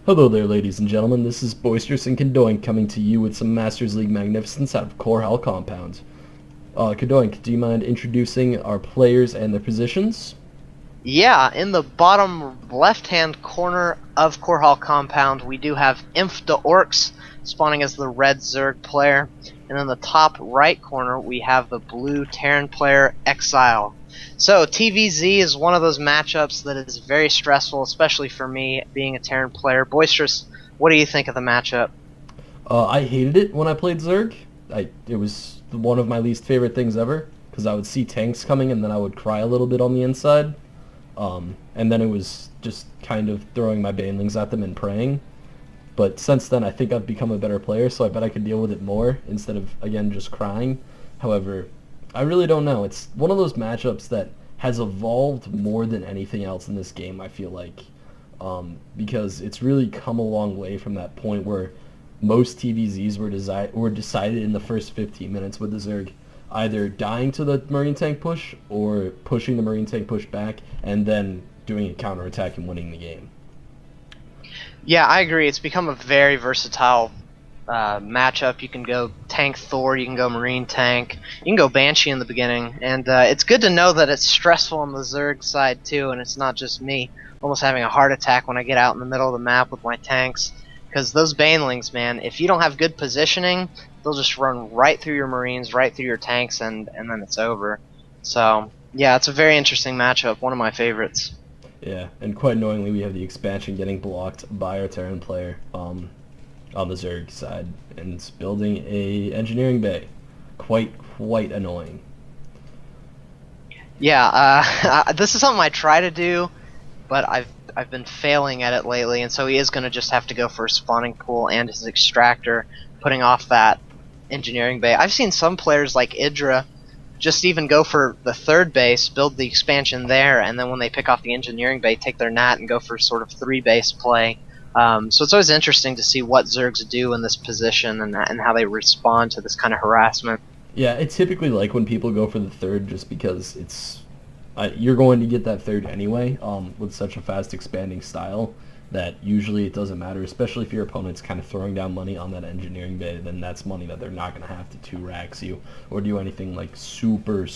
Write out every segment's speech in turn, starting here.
Hello there, ladies and gentlemen. This is Boisterous and Cadoink coming to you with some Masters League Magnificence out of Core Hall Compound. Cadoink, do you mind introducing our players and their positions? Yeah, in the bottom left-hand corner of Core Hall Compound, we do have InfDaOrks spawning as the red Zerg player, and in the top right corner we have the blue Terran player eXiLe. So TVZ is one of those matchups that is very stressful, especially for me being a Terran player. Boisterous, what do you think of the matchup? I hated it when I played Zerg. It was one of my least favorite things ever, because I would see tanks coming and then I would cry a little bit on the inside. And then it was just kind of throwing my banelings at them and praying. But since then, I think I've become a better player, so I bet I could deal with it more instead of, again, just crying. However, I really don't know. It's one of those matchups that has evolved more than anything else in this game, I feel like. Because it's really come a long way from that point where most TVZs were decided in the first 15 minutes with the Zerg either dying to the Marine tank push or pushing the Marine tank push back and then doing a counterattack and winning the game. Yeah, I agree. It's become a very versatile matchup. You can go tank Thor, you can go Marine tank, you can go Banshee in the beginning, and it's good to know that it's stressful on the Zerg side too, and it's not just me almost having a heart attack when I get out in the middle of the map with my tanks, because those banelings, man, if you don't have good positioning, they'll just run right through your Marines, right through your tanks, and then it's over. So yeah, it's a very interesting matchup, one of my favorites. Yeah, and quite annoyingly, we have the expansion getting blocked by our Terran player on the Zerg side, and it's building a engineering bay. Quite annoying. Yeah, this is something I try to do, but I've been failing at it lately, and so he is going to just have to go for a spawning pool and his extractor, putting off that engineering bay. I've seen some players like Idra just even go for the third base, build the expansion there, and then when they pick off the engineering bay, take their nat and go for sort of three-base play. So it's always interesting to see what Zergs do in this position and how they respond to this kind of harassment. Yeah, I typically like when people go for the third just because you're going to get that third anyway with such a fast expanding style that usually it doesn't matter, especially if your opponent's kind of throwing down money on that engineering bay, then that's money that they're not going to have to 2-racks you or do anything like super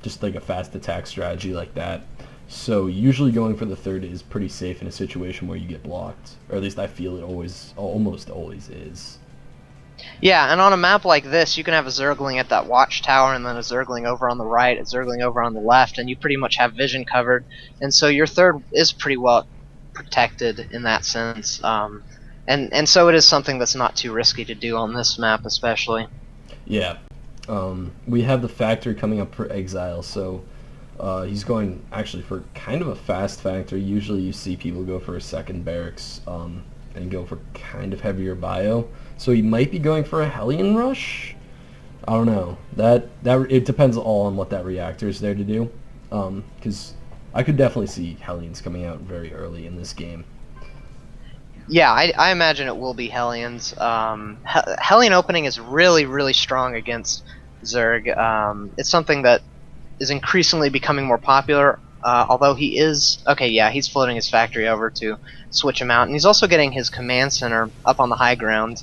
just like a fast attack strategy like that. So usually going for the third is pretty safe in a situation where you get blocked, or at least I feel it almost always is. Yeah, and on a map like this, you can have a Zergling at that watchtower, and then a Zergling over on the right, a Zergling over on the left, and you pretty much have vision covered. And so your third is pretty well protected in that sense. And so it is something that's not too risky to do on this map, especially. Yeah. We have the factory coming up for eXiLe, so he's going actually for kind of a fast factory. Usually you see people go for a second barracks and go for kind of heavier bio. So he might be going for a Hellion rush. I don't know. That it depends all on what that reactor is there to do. Because I could definitely see Hellions coming out very early in this game. Yeah, I imagine it will be Hellions. Hellion opening is really strong against Zerg. It's something that is increasingly becoming more popular, although he is... Okay, yeah, he's floating his factory over to switch him out, and he's also getting his command center up on the high ground.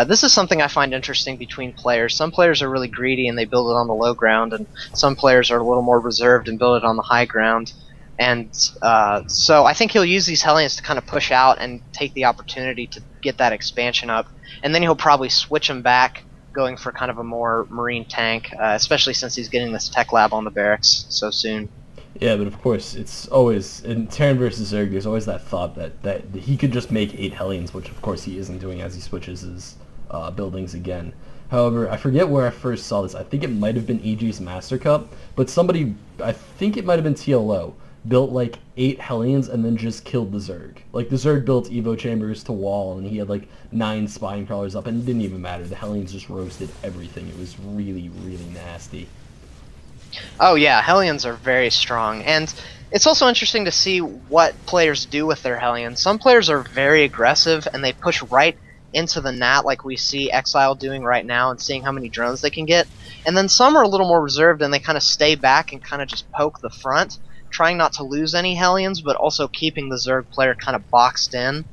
This is something I find interesting between players. Some players are really greedy and they build it on the low ground, and some players are a little more reserved and build it on the high ground. And so I think he'll use these Hellions to kind of push out and take the opportunity to get that expansion up, and then he'll probably switch him back, going for kind of a more Marine tank, especially since he's getting this tech lab on the barracks so soon. Yeah, but of course, it's always, in Terran versus Zerg, there's always that thought that he could just make 8 Hellions, which of course he isn't doing as he switches his buildings again. However, I forget where I first saw this. I think it might have been EG's Master Cup, but somebody, I think it might have been TLO, built like 8 Hellions and then just killed the Zerg. Like the Zerg built Evo chambers to wall and he had like 9 spine crawlers up and it didn't even matter. The Hellions just roasted everything. It was really nasty. Oh yeah, Hellions are very strong, and it's also interesting to see what players do with their Hellions. Some players are very aggressive and they push right into the nat like we see eXiLe doing right now and seeing how many drones they can get. And then some are a little more reserved and they kind of stay back and kind of just poke the front, trying not to lose any Hellions, but also keeping the Zerg player kind of boxed in.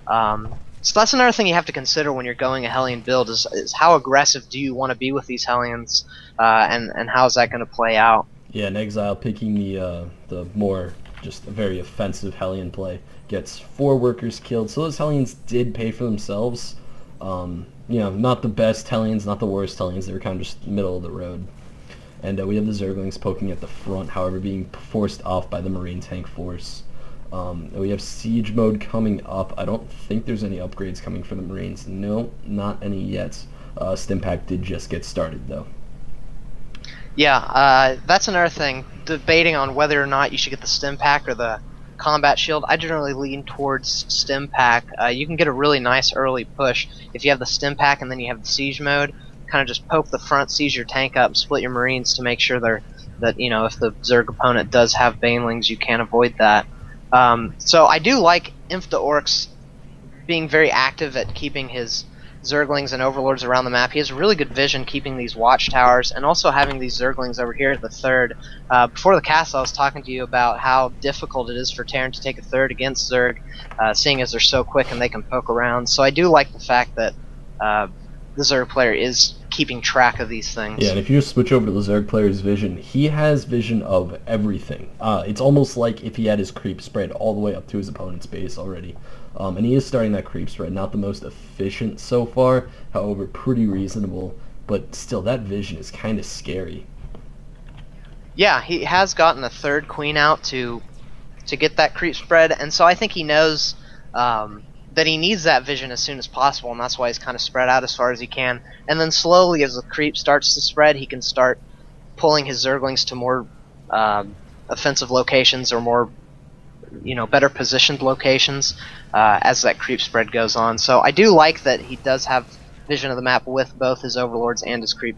So that's another thing you have to consider when you're going a Hellion build is how aggressive do you want to be with these Hellions, and how is that going to play out? Yeah, and eXiLe picking the more just a very offensive Hellion play gets 4 workers killed. So those Hellions did pay for themselves. Not the best Hellions, not the worst Hellions. They were kind of just middle of the road. And we have the Zerglings poking at the front, however, being forced off by the Marine tank force. We have siege mode coming up. I don't think there's any upgrades coming for the Marines. No, not any yet. Stimpack did just get started, though. Yeah, that's another thing. Debating on whether or not you should get the Stimpack or the Combat Shield. I generally lean towards Stimpack. You can get a really nice early push if you have the Stimpack and then you have the siege mode. Kind of just poke the front, seize your tank up, split your Marines to make sure that if the Zerg opponent does have Banelings, you can avoid that. So I do like InfDaOrks being very active at keeping his Zerglings and Overlords around the map. He has really good vision keeping these watchtowers and also having these Zerglings over here at the third. Before the cast I was talking to you about how difficult it is for Terran to take a third against Zerg, seeing as they're so quick and they can poke around. So I do like the fact that the Zerg player is keeping track of these things. Yeah, and if you just switch over to the Zerg player's vision, he has vision of everything. It's almost like if he had his creep spread all the way up to his opponent's base already. And he is starting that creep spread. Not the most efficient so far, however, pretty reasonable. But still, that vision is kind of scary. Yeah, he has gotten a third queen out to get that creep spread, and so I think he knows that he needs that vision as soon as possible, and that's why he's kind of spread out as far as he can. And then slowly, as the creep starts to spread, he can start pulling his Zerglings to more offensive locations or more, better positioned locations as that creep spread goes on. So I do like that he does have vision of the map with both his Overlords and his creep.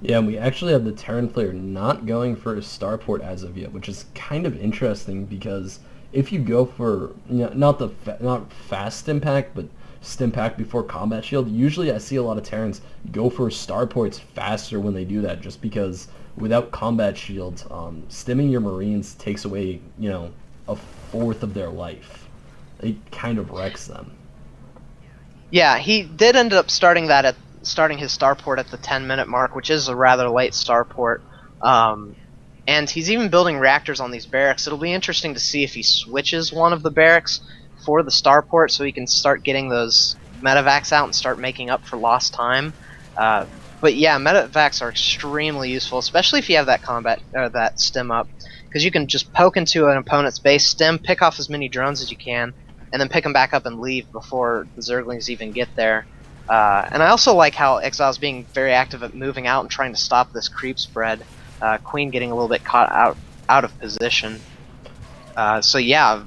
Yeah, and we actually have the Terran player not going for a starport as of yet, which is kind of interesting because if you go for not fast Stimpack, but Stimpack before Combat Shield, usually I see a lot of Terrans go for starports faster when they do that, just because without Combat Shield, stimming your Marines takes away a fourth of their life. It kind of wrecks them. Yeah, he did end up starting his starport at the 10-minute mark, which is a rather late starport. And he's even building reactors on these barracks. It'll be interesting to see if he switches one of the barracks for the starport so he can start getting those medevacs out and start making up for lost time. But yeah, medevacs are extremely useful, especially if you have that stim up, because you can just poke into an opponent's base, stim, pick off as many drones as you can, and then pick them back up and leave before the Zerglings even get there. And I also like how eXiLe's being very active at moving out and trying to stop this creep spread. Queen getting a little bit caught out of position. So yeah,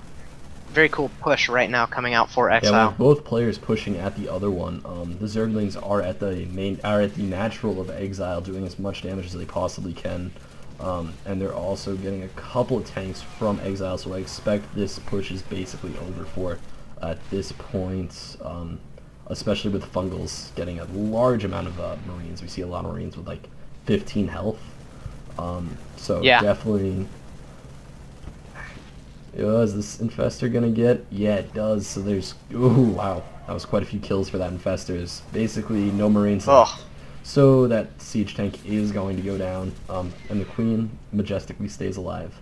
very cool push right now coming out for eXiLe. Yeah, with both players pushing at the other one, the Zerglings are at the natural of eXiLe, doing as much damage as they possibly can, and they're also getting a couple of tanks from eXiLe. So I expect this push is basically over for at this point. Especially with Fungals getting a large amount of Marines. We see a lot of Marines with like 15 health. So yeah. Definitely. Is this Infestor gonna get? Yeah, it does. So there's. Ooh, wow. That was quite a few kills for that Infestor. There's basically no Marines left. So that siege tank is going to go down. And the Queen majestically stays alive.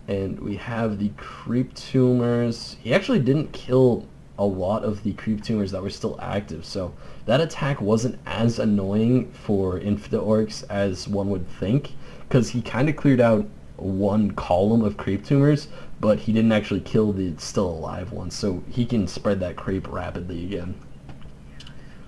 And we have the Creep Tumors. He actually didn't kill a lot of the Creep Tumors that were still active, so that attack wasn't as annoying for InfDaOrks as one would think, because he kind of cleared out one column of Creep Tumors, but he didn't actually kill the still alive ones, so he can spread that creep rapidly again.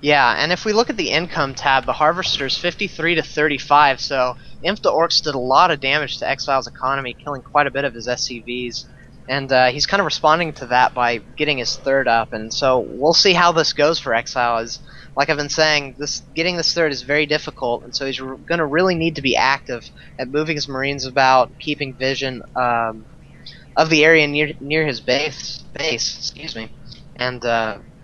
Yeah, and if we look at the income tab, the Harvester's 53 to 35, so InfDaOrks did a lot of damage to eXiLe's economy, killing quite a bit of his SCVs. And he's kind of responding to that by getting his third up, and so we'll see how this goes for eXiLe. As like I've been saying, getting this third is very difficult, and so he's going to really need to be active at moving his Marines about, keeping vision of the area near his base, excuse me, and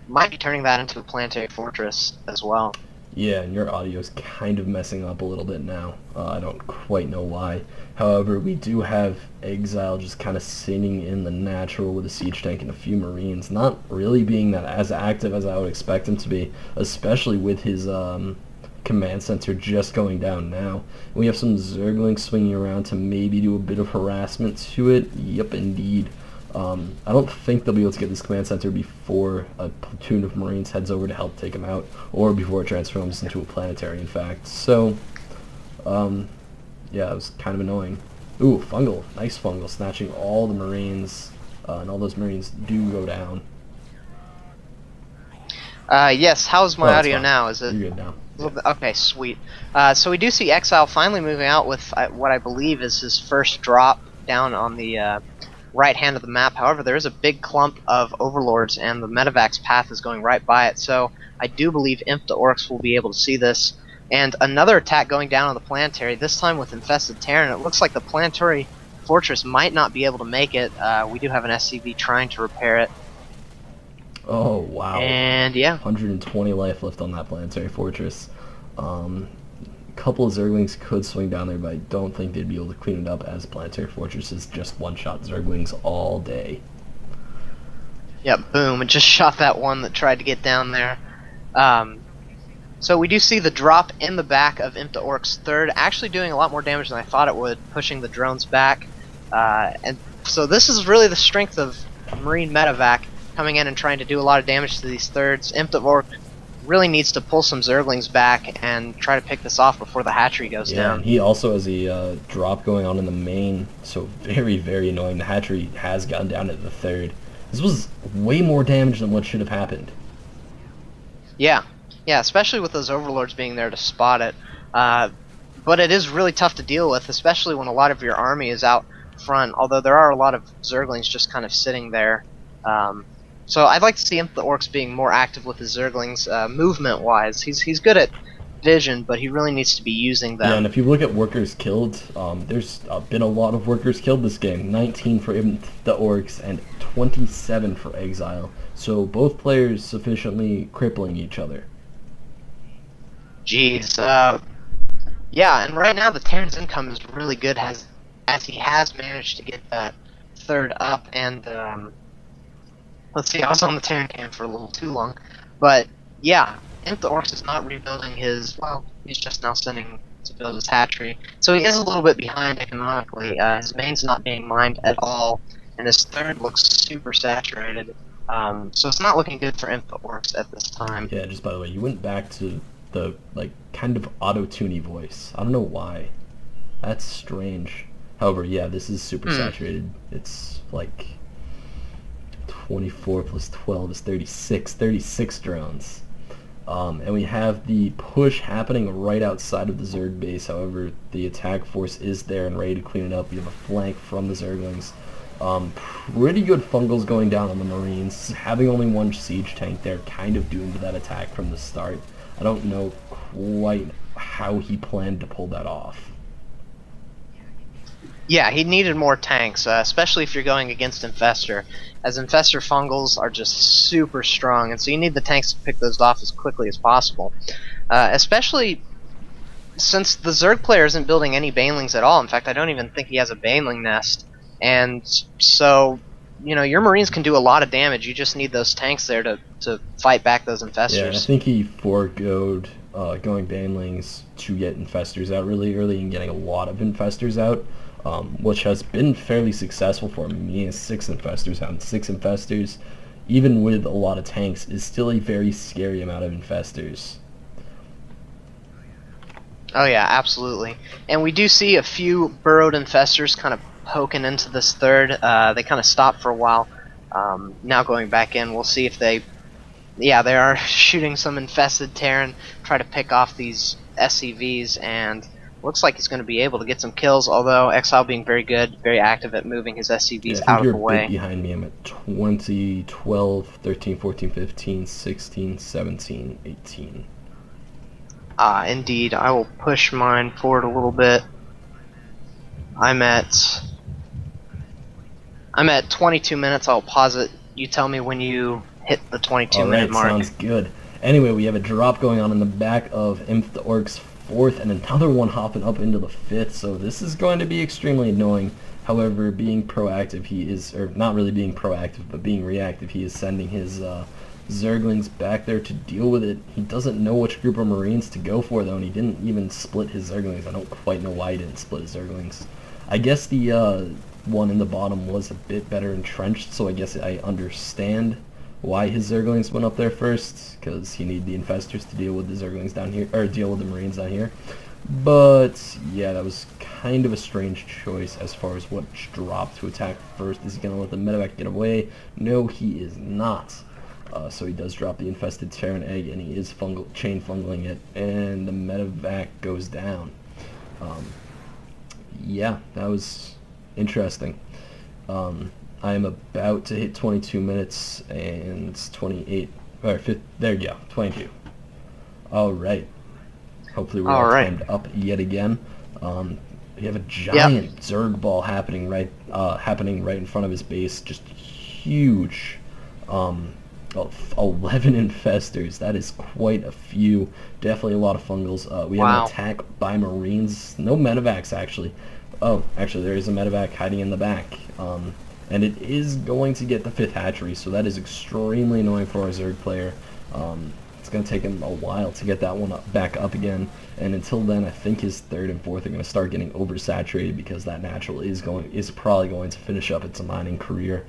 might be turning that into a planetary fortress as well. Yeah, and your audio's kind of messing up a little bit now. I don't quite know why. However, we do have eXiLe just kind of sitting in the natural with a siege tank and a few marines, not really being that as active as I would expect him to be, especially with his command center just going down now. And we have some Zerglings swinging around to maybe do a bit of harassment to it. Yep, indeed. I don't think they'll be able to get this command center before a platoon of Marines heads over to help take him out, or before it transforms into a planetary, in fact. So, yeah, it was kind of annoying. Ooh, fungal. Nice fungal, snatching all the Marines, and all those Marines do go down. Yes, how's my audio Fine. now? Is it You're good now. a little bit? Okay, sweet. So we do see eXiLe finally moving out with what I believe is his first drop down on the right hand of the map. However, there is a big clump of overlords, and the medevac's path is going right by it. So I do believe InfDaOrks will be able to see this. And another attack going down on the planetary, this time with infested Terran. It looks like the planetary fortress might not be able to make it. We do have an SCV trying to repair it. Oh, wow. And yeah. 120 life left on that planetary fortress. Couple of Zerglings could swing down there, but I don't think they'd be able to clean it up, as planetary fortresses just one-shot Zerglings all day. Yep, boom, it just shot that one that tried to get down there. So we do see the drop in the back of InfDaOrks' third, actually doing a lot more damage than I thought it would, pushing the drones back. And so this is really the strength of Marine Medevac, coming in and trying to do a lot of damage to these thirds. InfDaOrks really needs to pull some Zerglings back and try to pick this off before the hatchery goes down. And he also has a drop going on in the main, so very, very annoying. The hatchery has gotten down to the third. This was way more damage than what should have happened. Yeah, especially with those overlords being there to spot it. But it is really tough to deal with, especially when a lot of your army is out front, although there are a lot of Zerglings just kind of sitting there. So I'd like to see InfDaOrks being more active with his Zerglings, movement-wise. He's good at vision, but he really needs to be using them. Yeah, and if you look at workers killed, there's been a lot of workers killed this game. 19 for InfDaOrks and 27 for eXiLe. So both players sufficiently crippling each other. Jeez. Yeah, and right now the Terran's income is really good, as he has managed to get that third up, and let's see, I was on the Terran cam for a little too long, but yeah, InfDaOrks is not rebuilding his, well, he's just now sending to build his hatchery, so he is a little bit behind economically. His main's not being mined at all, and his third looks super saturated, so it's not looking good for InfDaOrks at this time. Yeah, just by the way, you went back to the, like, kind of auto-tuney voice. I don't know why. That's strange. However, yeah, this is super saturated. It's like 24 plus 12 is 36 drones. And we have the push happening right outside of the Zerg base. However, the attack force is there and ready to clean it up. We have a flank from the Zerglings. Pretty good fungals going down on the Marines. Having only one siege tank, they're kind of doomed to that attack from the start. I don't know quite how he planned to pull that off. Yeah, he needed more tanks, especially if you're going against Infestor, as Infestor fungals are just super strong, and so you need the tanks to pick those off as quickly as possible. Especially since the Zerg player isn't building any Banelings at all. In fact, I don't even think he has a Baneling nest, and so, you know, your Marines can do a lot of damage. You just need those tanks there to fight back those Infestors. Yeah, I think he foregoed going Banelings to get Infestors out really early and getting a lot of Infestors out. Which has been fairly successful for him. He has 6 Infestors out, and 6 Infestors, even with a lot of tanks, is still a very scary amount of Infestors. Oh yeah, absolutely. And we do see a few burrowed Infestors kind of poking into this third. They kind of stopped for a while. Now going back in, we'll see if they... Yeah, they are shooting some infested Terran, try to pick off these SCVs, and looks like he's going to be able to get some kills, although eXiLe being very good, very active at moving his SCVs out of the way. You're a bit behind me. I'm at 20, 12, 13, 14, 15, 16, 17, 18. Indeed. I will push mine forward a little bit. I'm at 22 minutes. I'll pause it. You tell me when you hit the 22-minute mark. Sounds good. Anyway, we have a drop going on in the back of InfDaOrks' 4th, and another one hopping up into the 5th, so this is going to be extremely annoying. However, being proactive, he is, or not really being proactive, but being reactive, he is sending his Zerglings back there to deal with it. He doesn't know which group of Marines to go for, though, and he didn't even split his Zerglings. I don't quite know why he didn't split his Zerglings. I guess the one in the bottom was a bit better entrenched, so I guess I understand why his Zerglings went up there first, because he needed the Infestors to deal with the Zerglings down here, or deal with the Marines down here. But yeah, that was kind of a strange choice as far as what drop to attack first. Is he going to let the medevac get away? No, he is not. So he does drop the infested Terran egg, and he is chain fungling it, and the medevac goes down. Yeah, that was interesting. I am about to hit 22 minutes and 28, or 50, there you go, 22. All right. Hopefully we're all timed up yet again. We have a giant Zerg ball happening right in front of his base, just huge. 11 infestors. That is quite a few. Definitely a lot of fungals. We have an attack by Marines. No medevacs, actually. Oh, actually, there is a medevac hiding in the back. And it is going to get the 5th hatchery, so that is extremely annoying for our Zerg player. It's going to take him a while to get that one back up again. And until then, I think his 3rd and 4th are going to start getting oversaturated, because that natural is probably going to finish up its mining career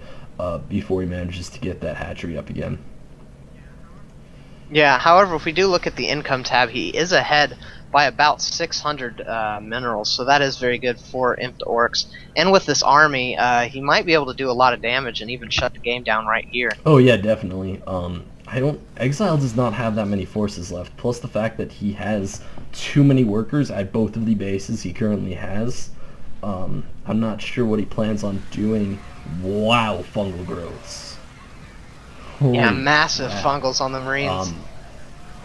before he manages to get that hatchery up again. Yeah, however, if we do look at the income tab, he is ahead by about 600 minerals, so that is very good for InfDaOrks. And with this army, he might be able to do a lot of damage and even shut the game down right here. Oh yeah, definitely. eXiLe does not have that many forces left, plus the fact that he has too many workers at both of the bases he currently has. I'm not sure what he plans on doing. Wow, fungal growths. Yeah, massive fungals on the Marines.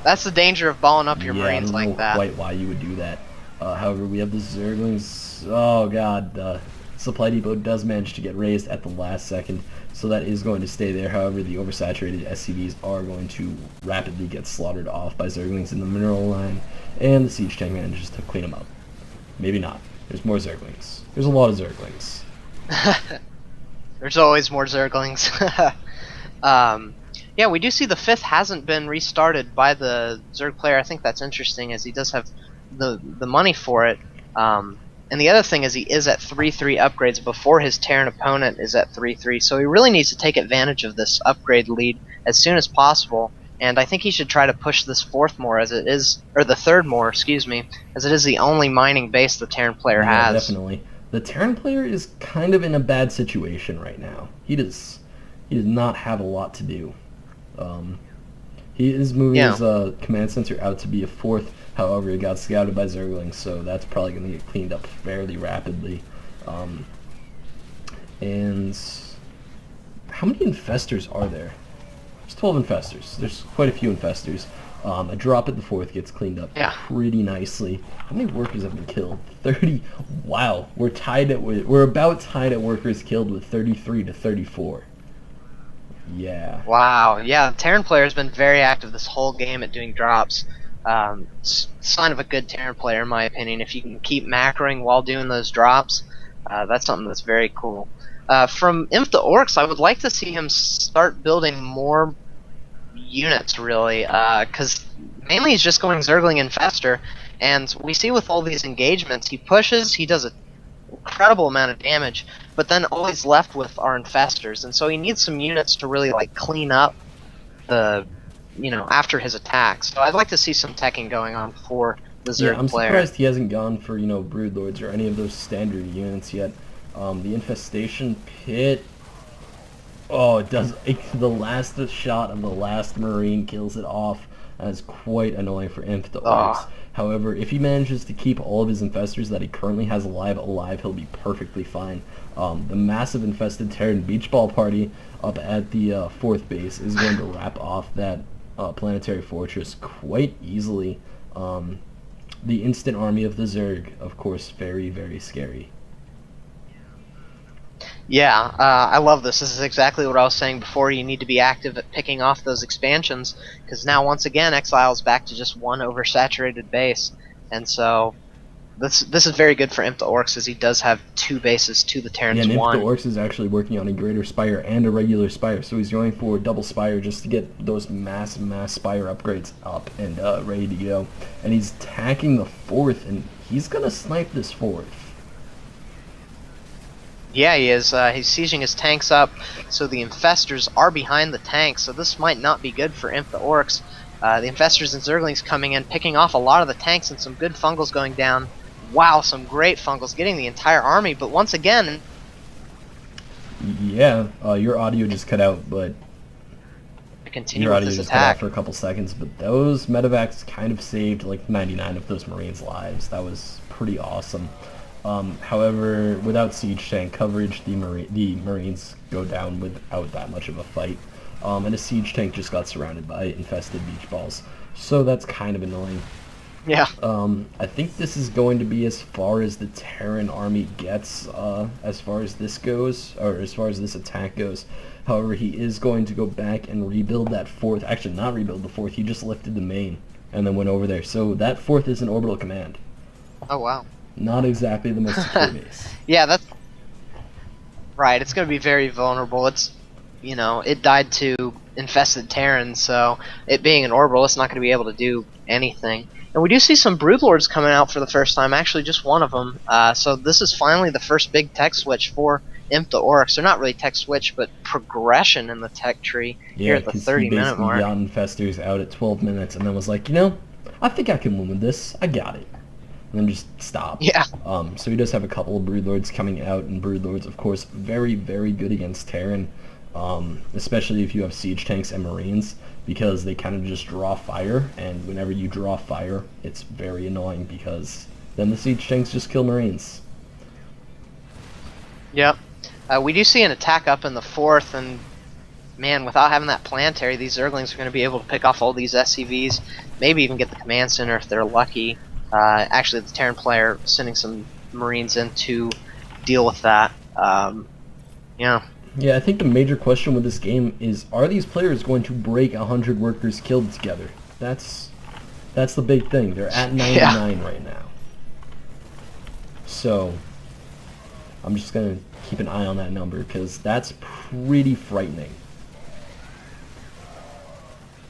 That's the danger of balling up your Marines like that. I don't know quite why you would do that. However, we have the Zerglings. Oh god, Supply Depot does manage to get raised at the last second, so that is going to stay there. However, the oversaturated SCVs are going to rapidly get slaughtered off by Zerglings in the mineral line, and the siege tank manages to clean them up. Maybe not. There's more Zerglings. There's a lot of Zerglings. There's always more Zerglings. Yeah, we do see the 5th hasn't been restarted by the Zerg player. I think that's interesting, as he does have the money for it. And the other thing is he is at 3-3 upgrades before his Terran opponent is at 3-3, so he really needs to take advantage of this upgrade lead as soon as possible. And I think he should try to push this 4th more, as it is, or the 3rd more, excuse me, as it is the only mining base the Terran player has. Definitely. The Terran player is kind of in a bad situation right now. He does not have a lot to do. He is moving his command center out to be a 4th. However, he got scouted by Zerglings, so that's probably going to get cleaned up fairly rapidly. And how many infestors are there? There's 12 infestors. There's quite a few infestors. A drop at the 4th gets cleaned up pretty nicely. How many workers have been killed? 30. Wow, we're about tied at workers killed with 33 to 34. Yeah. Wow. Yeah, the Terran player has been very active this whole game at doing drops. Sign of a good Terran player, in my opinion. If you can keep macroing while doing those drops, that's something that's very cool. From InfDaOrks, I would like to see him start building more units, really, because mainly he's just going Zergling Infestor, and we see with all these engagements, he pushes, he does an incredible amount of damage, but then all he's left with are Infestors, and so he needs some units to really clean up the, after his attacks. So I'd like to see some teching going on for the Zerg player. I'm surprised he hasn't gone for, Broodlords or any of those standard units yet. The Infestation Pit, oh, it does. The last shot of the last Marine kills it off. That is quite annoying for InfDaOrks. However, if he manages to keep all of his infestors that he currently has alive, he'll be perfectly fine. The massive infested Terran beach ball party up at the 4th base is going to wrap off that planetary fortress quite easily. The instant army of the Zerg, of course, very, very scary. Yeah, I love this. This is exactly what I was saying before. You need to be active at picking off those expansions, because now once again eXiLe is back to just one oversaturated base, and so this is very good for InfDaOrks, as he does have 2 bases to the Yeah, Terran's and one. InfDaOrks is actually working on a greater spire and a regular spire, so he's going for double spire just to get those mass spire upgrades up and ready to go. And he's attacking the 4th, and he's gonna snipe this 4th. Yeah, he is. He's sieging his tanks up, so the infestors are behind the tanks, so this might not be good for InfDaOrks. The infestors and zerglings coming in, picking off a lot of the tanks, and some good fungals going down. Wow, some great fungals getting the entire army, but once again... Yeah, your audio just cut out, but... Continue your with audio this just attack. cut out for a couple seconds, but those medevacs kind of saved like 99 of those Marines' lives. That was pretty awesome. However, without siege tank coverage, the Marines go down without that much of a fight. And a siege tank just got surrounded by infested beach balls. So that's kind of annoying. Yeah. I think this is going to be as far as the Terran army gets, as far as this goes, or as far as this attack goes. However, he is going to go back and rebuild that 4th. Actually, not rebuild the 4th. He just lifted the main and then went over there. So that 4th is an orbital command. Oh, wow. Not exactly the most secure base. Yeah, that's... Right, it's going to be very vulnerable. It's, you know, it died to infested Terrans, so it being an orbital, it's not going to be able to do anything. And we do see some Broodlords coming out for the first time, actually just one of them. So this is finally the first big tech switch for InfDaOrks. They're not really tech switch, but progression in the tech tree here at the 30-minute mark. Yeah, he basically got infestors out at 12 minutes and then was like, you know, I think I can win with this. I got it. And then just stop. Yeah. So he does have a couple of Broodlords coming out, and Broodlords, of course, very, very good against Terran, especially if you have siege tanks and Marines, because they kind of just draw fire, and whenever you draw fire, it's very annoying because then the siege tanks just kill Marines. Yep. We do see an attack up in the 4th, and man, without having that planetary, these Zerglings are going to be able to pick off all these SCVs, maybe even get the command center if they're lucky. Actually, the Terran player sending some Marines in to deal with that. Yeah. Yeah, I think the major question with this game is, are these players going to break 100 workers killed together? That's the big thing. They're at 99 right now. So, I'm just going to keep an eye on that number, because that's pretty frightening.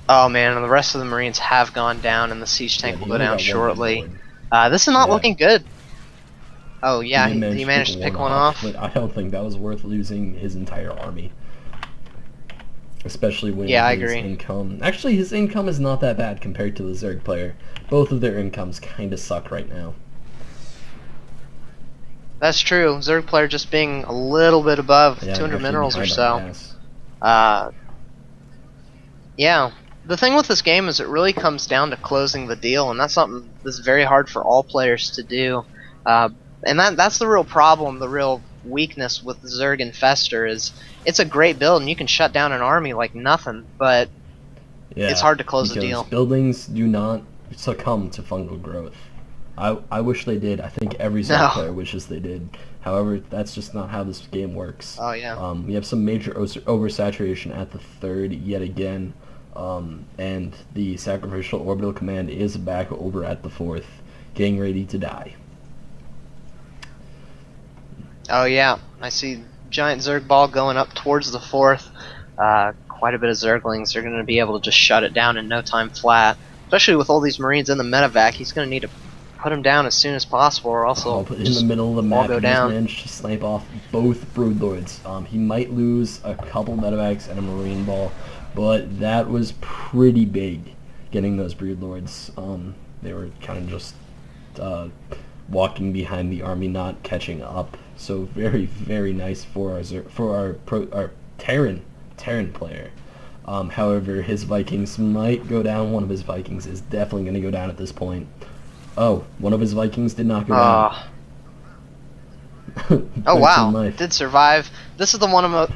Oh man, and the rest of the Marines have gone down, and the siege tank will go down shortly. This is not looking good. Oh yeah, he managed to pick one off. But I don't think that was worth losing his entire army. Especially when I his agree. income... Actually, his income is not that bad compared to the Zerg player. Both of their incomes kind of suck right now. That's true. Zerg player just being a little bit above 200 minerals or so. Yeah. The thing with this game is it really comes down to closing the deal, and that's something that's very hard for all players to do. And that's the real problem, the real weakness with Zerg Infestor is it's a great build and you can shut down an army like nothing, but it's hard to close the deal. Buildings do not succumb to fungal growth. I wish they did. I think every Zerg player wishes they did. However, that's just not how this game works. Oh yeah. We have some major oversaturation at the 3rd yet again. And the sacrificial orbital command is back over at the 4th, getting ready to die. Oh yeah, I see giant Zerg ball going up towards the 4th. Quite a bit of Zerglings are going to be able to just shut it down in no time flat. Especially with all these Marines in the medevac, he's going to need to put them down as soon as possible, or else they'll in the middle of the map, go he down. managed to snipe off both Broodlords. He might lose a couple medevacs and a Marine ball, but that was pretty big, getting those Broodlords. They were kind of just walking behind the army, not catching up. So very, very nice for our Terran player. However, his Vikings might go down. One of his Vikings is definitely going to go down at this point. Oh, one of his Vikings did not go down. Oh wow, it did survive. This is the one of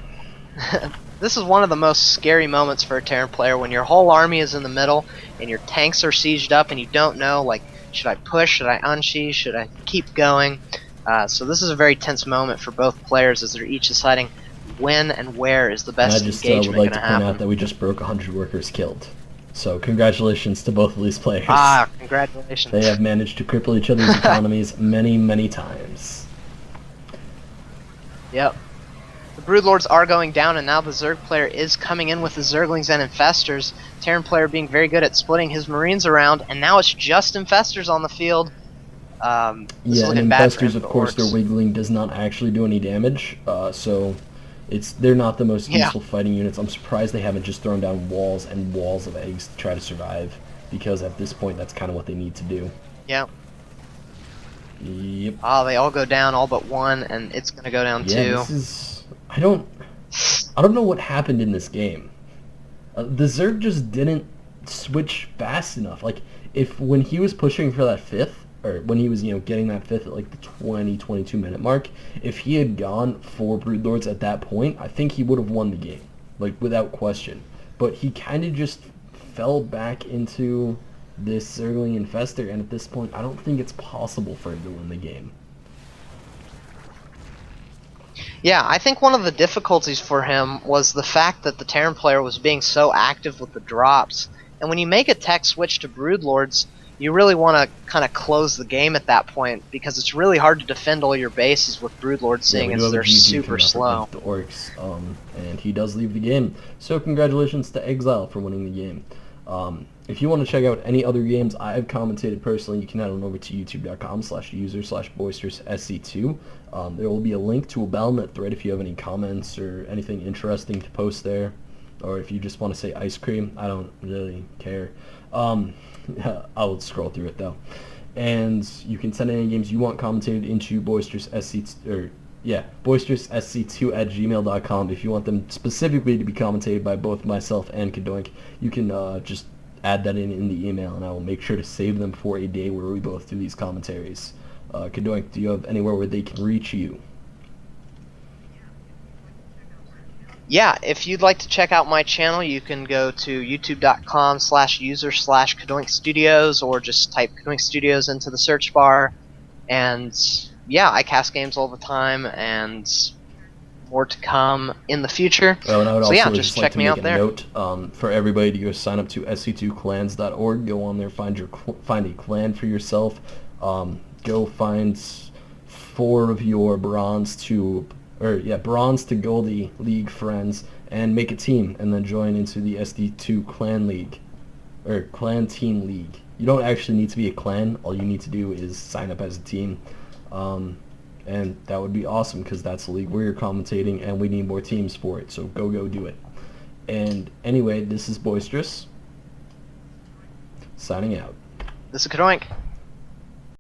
this is one of the most scary moments for a Terran player, when your whole army is in the middle and your tanks are sieged up and you don't know, like, should I push, should I unsiege, should I keep going? So this is a very tense moment for both players as they're each deciding when and where is the best And I just engagement would like going to to point happen. out that we just broke 100 workers killed. So congratulations to both of these players. Ah, congratulations. They have managed to cripple each other's economies many, many times. Yep. The Broodlords are going down, and now the Zerg player is coming in with the Zerglings and Infestors. Terran player being very good at splitting his Marines around, and now it's just Infestors on the field. This is Yeah, and looking bad for Infestors, of course, their InfDaOrks. wiggling does not actually do any damage, so they're not the most Yeah. useful fighting units. I'm surprised they haven't just thrown down walls and walls of eggs to try to survive, because at this point, that's kind of what they need to do. Yeah. Yep. Oh, they all go down, all but one, and it's going to go down Yeah, too. this is... I don't know what happened in this game. The Zerg just didn't switch fast enough. Like, when he was pushing for that fifth, or when he was, getting that fifth at like the 22 minute mark, if he had gone for Broodlords at that point, I think he would have won the game, like, without question. But he kind of just fell back into this Zergling Infestor, and at this point, I don't think it's possible for him to win the game. Yeah, I think one of the difficulties for him was the fact that the Terran player was being so active with the drops. And when you make a tech switch to Broodlords, you really want to kind of close the game at that point, because it's really hard to defend all your bases with Broodlords, seeing as they're super slow. The Orcs, and he does leave the game. So congratulations to eXiLe for winning the game. If you want to check out any other games I've commentated personally, you can head on over to youtube.com/user/boisteroussc2. There will be a link to a Battle.net thread if you have any comments or anything interesting to post there, or if you just want to say ice cream. I don't really care. I'll scroll through it though. And you can send any games you want commentated into boisteroussc2@gmail.com. If you want them specifically to be commentated by both myself and Cadoink, you can just add that in the email, and I will make sure to save them for a day where we both do these commentaries. Cadoink, do you have anywhere where they can reach you? Yeah, if you'd like to check out my channel, you can go to youtube.com/user/Cadoink Studios, or just type Cadoink Studios into the search bar. And yeah, I cast games all the time, and more to come in the future. Oh, and I would so also yeah, just just like check to me make out a there. note for everybody to go sign up to sc2clans.org. Go on there, find a clan for yourself. Go find 4 of your bronze to Goldie League friends and make a team, and then join into the SD2 Clan League, or Clan Team League. You don't actually need to be a clan. All you need to do is sign up as a team. And that would be awesome, because that's the league where you're commentating, and we need more teams for it, so go do it. And anyway, this is Boisterous, signing out. This is Cadoink.